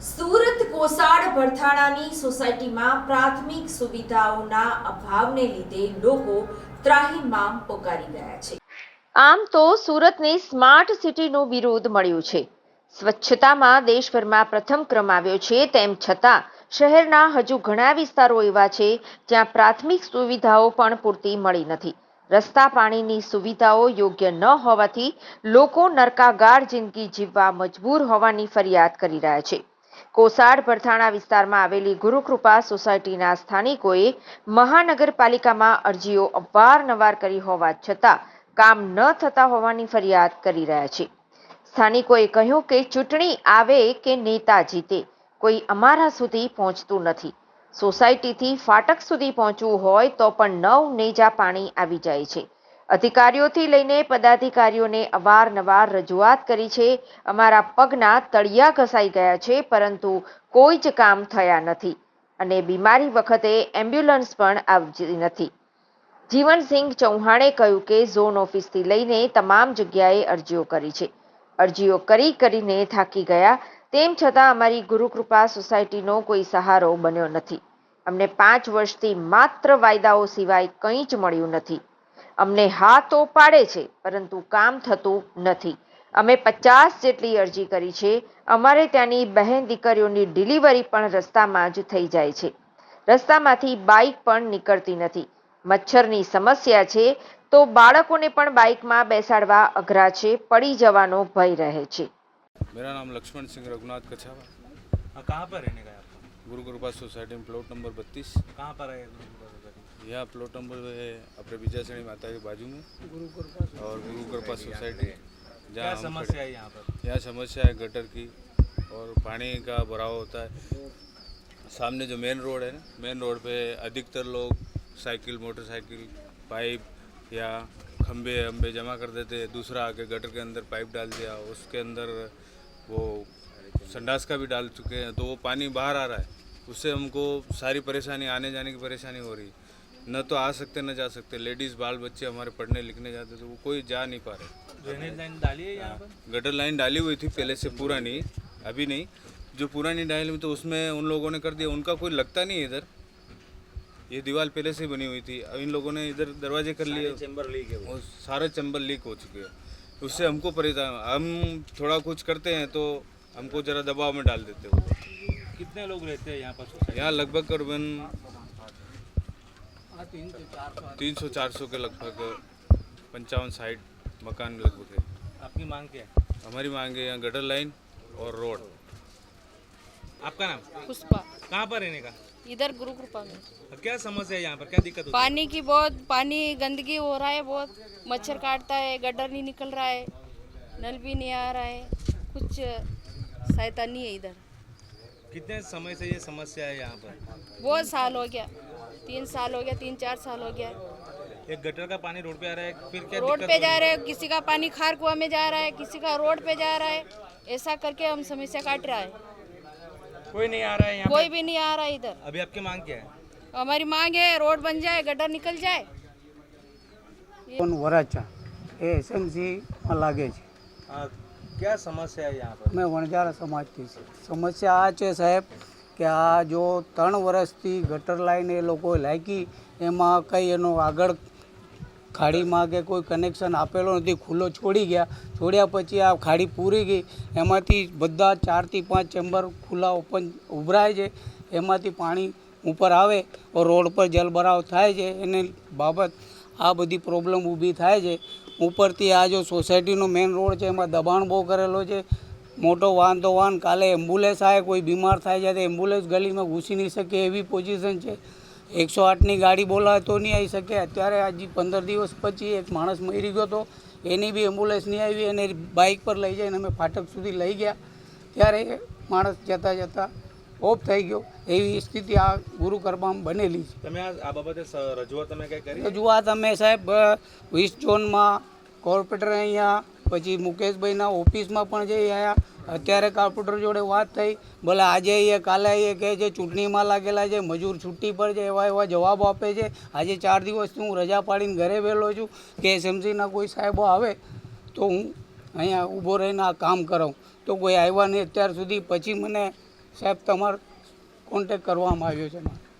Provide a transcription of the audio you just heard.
સુરત કોસાડ ભરથાણાની સોસાયટીમાં પ્રાથમિક સુવિધાઓના અભાવને લીધે લોકો ત્રાહિમામ પોકારી ગયા છે। આમ તો સુરતને સ્માર્ટ સિટીનું બિરુદ મળ્યું છે। સ્વચ્છતામાં દેશભરમાં પ્રથમ ક્રમ આવ્યો છે, તેમ છતાં શહેરના હજુ ઘણા વિસ્તારો એવા છે જ્યાં પ્રાથમિક સુવિધાઓ પણ પૂરતી મળી નથી। રસ્તા પાણીની સુવિધાઓ યોગ્ય ન હોવાથી લોકો નરકાગાર જિંદગી જીવવા મજબૂર હોવાની ફરિયાદ કરી રહ્યા છે। કોસાડ ભરથાણા વિસ્તારમાં આવેલી ગુરુકૃપા સોસાયટીના સ્થાનિકોએ મહાનગરપાલિકામાં અરજીઓ અવારનવાર કરી હોવા છતાં કામ ન થતા હોવાની ફરિયાદ કરી રહ્યા છે। સ્થાનિકોએ કહ્યું કે ચૂંટણી આવે કે નેતા જીતે, કોઈ અમારા સુધી પહોંચતું નથી। સોસાયટીથી ફાટક સુધી પહોંચવું હોય તો પણ 9 નેજા પાણી આવી જાય છે। અધિકારીઓથી લઈને પદાધિકારીઓને અવારનવાર રજૂઆત કરી છે। અમારા પગના તળિયા ઘસાઈ ગયા છે, પરંતુ કોઈ જ કામ થયા નથી અને બીમારી વખતે એમ્બ્યુલન્સ પણ આવતી નથી। જીવનસિંહ ચૌહાણે કહ્યું કે ઝોન ઓફિસથી લઈને તમામ જગ્યાએ અરજીઓ કરી છે। અરજીઓ કરીને થાકી ગયા, તેમ છતાં અમારી ગુરુકૃપા સોસાયટીનો કોઈ સહારો બન્યો નથી। અમને 5 વર્ષથી માત્ર વાયદાઓ સિવાય કંઈ જ મળ્યું નથી। અમને હા તો પાડે છે, પરંતુ કામ થતું નથી। અમે 50 જેટલી અરજી કરી છે। અમારે ત્યાંની બહેન દીકરીઓની ડિલિવરી પણ રસ્તામાં જ થઈ જાય છે। રસ્તામાંથી બાઇક પણ નીકળતી નથી। મચ્છરની સમસ્યા છે તો બાળકોને પણ બાઇકમાં બેસાડવા અઘરા છે, પડી જવાનો ભય રહે છે। मेरा नाम लक्ष्मण सिंह रघुनाथ कछावा। कहाँ पर रहने का है आपका? गुरु कृपा सोसाइटी में प्लॉट नंबर 32। कहाँ पर है गुरु कृपा सोसाइटी? यहाँ प्लॉट नंबर है अपने विजयश्रेणी माता के बाजू में और गुरु कृपा सोसाइटी। क्या समस्या है यहाँ पर? यहाँ समस्या है गटर की और पानी का भराव होता है। सामने जो मेन रोड है ना, मेन रोड पे अधिकतर लोग साइकिल, मोटरसाइकिल, पाइप या खंबे अम्बे जमा कर देते हैं। दूसरा आके गटर के अंदर पाइप डाल दिया, उसके अंदर वो संडास का भी डाल चुके हैं, तो वो पानी बाहर आ रहा है। उससे हमको सारी परेशानी, आने जाने की परेशानी हो रही। न तो आ सकते न जा सकते। लेडीज़ बाल बच्चे हमारे पढ़ने लिखने जाते तो वो कोई जा नहीं पा रहे। ड्रेनेज लाइन डाली है यहाँ पर? गटर लाइन डाली हुई थी पहले से, पुरानी, अभी नहीं। जो पुरानी डाली हुई तो उसमें उन लोगों ने कर दिया, उनका कोई लगता नहीं है इधर। ये दीवार पहले से बनी हुई थी, अब इन लोगों ने इधर दरवाजे कर लिए, चैम्बर लीक है और सारे चैम्बर लीक हो चुके हैं। उससे हमको परेशान, हम थोड़ा कुछ करते हैं तो हमको ज़रा दबाव में डाल देते हैं। कितने लोग रहते हैं यहाँ पर सोसाइटी? यहाँ लगभग करीबन 300-400 के लगभग 55-60 मकान लगभग है। आपकी मांग क्या है? हमारी मांग है यहाँ गटर लाइन और रोड। आपका नाम? पुष्पा, कहाँ पर रहने का? इधर गुरु कृपा में। क्या समस्या है यहाँ पर? क्या दिक्कत होती है? पानी की बहुत पानी गंदगी हो रहा है, बहुत मच्छर काटता है, गटर नहीं निकल रहा है, नल भी नहीं आ रहा है, कुछ सहायता नहीं है इधर। कितने समय से ये समस्या है यहाँ पर? बहुत साल हो गया, 3 साल हो गया, 3-4 साल हो गया। एक गटर का पानी रोड पे आ रहा है, फिर क्या रोड दिक्कत पे हो जा रही रहा है, किसी का पानी खार कुआं में जा रहा है, किसी का रोड पे जा रहा है, ऐसा करके हम समस्या काट रहा है। कोई नहीं आ रहा है यहाँ कोई भी नहीं आ रहा है इधर। अभी आपकी मांग क्या है? हमारी मांग है रोड बन जाए, गटर निकल जाए। વરાછા એ એસએમસીમાં લાગે છે। क्या समस्या है यहाँ पर? મેં વણજારા સમાજથી છે। સમસ્યા આ છે સાહેબ કે આ જો 3 વર્ષથી ગટર લાઈન એ લોકોએ લાગી, એમાં કંઈ એનો આગળ ખાડીમાં કે કોઈ કનેક્શન આપેલો નથી, ખુલ્લો છોડી ગયા। છોડ્યા પછી આ ખાડી પૂરી ગઈ, એમાંથી બધા 4 થી 5 ચેમ્બર ખુલ્લા ઓપન ઉભરાય છે, એમાંથી પાણી ઉપર આવે और રોડ પર જલભરાવ થાય છે। એને બાબત આ બધી પ્રોબ્લેમ ઊભી થાય છે। ઉપરથી આ જો સોસાયટીનો મેઇન રોડ છે એમાં દબાણ બહુ કરેલો છે। મોટો વાહન તો વાહન, કાલે એમ્બ્યુલન્સ આવે, કોઈ બીમાર થાય છે તો એમ્બ્યુલન્સ ગલીમાં ઘૂસી નહીં શકે એવી પોઝિશન છે। 108ની ગાડી બોલાવે તો નહીં આવી શકે। અત્યારે આજે 15 દિવસ પછી એક માણસ મરી ગયો હતો, એની બી એમ્બ્યુલન્સ નહીં આવી, એને બાઇક પર લઈ જઈને અમે ફાટક સુધી લઈ ગયા, ત્યારે માણસ જતાં જતાં ઓફ થઈ ગયો। એવી સ્થિતિ આ ગુરુ કૃપામાં બનેલી છે। તમે આ બાબતે રજૂઆત તમે કઈ કરી? રજૂઆત અમે સાહેબ 20 ઝોનમાં, કોર્પોરેટર અહીંયા, પછી મુકેશભાઈના ઓફિસમાં પણ જઈ આવ્યા। અત્યારે કોર્પોરેટર જોડે વાત થઈ, ભલે આજે આવીએ કાલે આવીએ, કહે છે ચૂંટણીમાં લાગેલા છે, મજૂર છુટ્ટી પર છે, એવા જવાબ આપે છે। આજે 4 દિવસથી હું રજા પાડીને ઘરે વહેલો છું કે એસએમસીના કોઈ સાહેબો આવે તો હું અહીંયા ઊભો રહીને આ કામ કરાવું, તો કોઈ આવ્યા નહીં અત્યાર સુધી। પછી મને સાહેબ તમારો કોન્ટેક કરવામાં આવ્યો છે.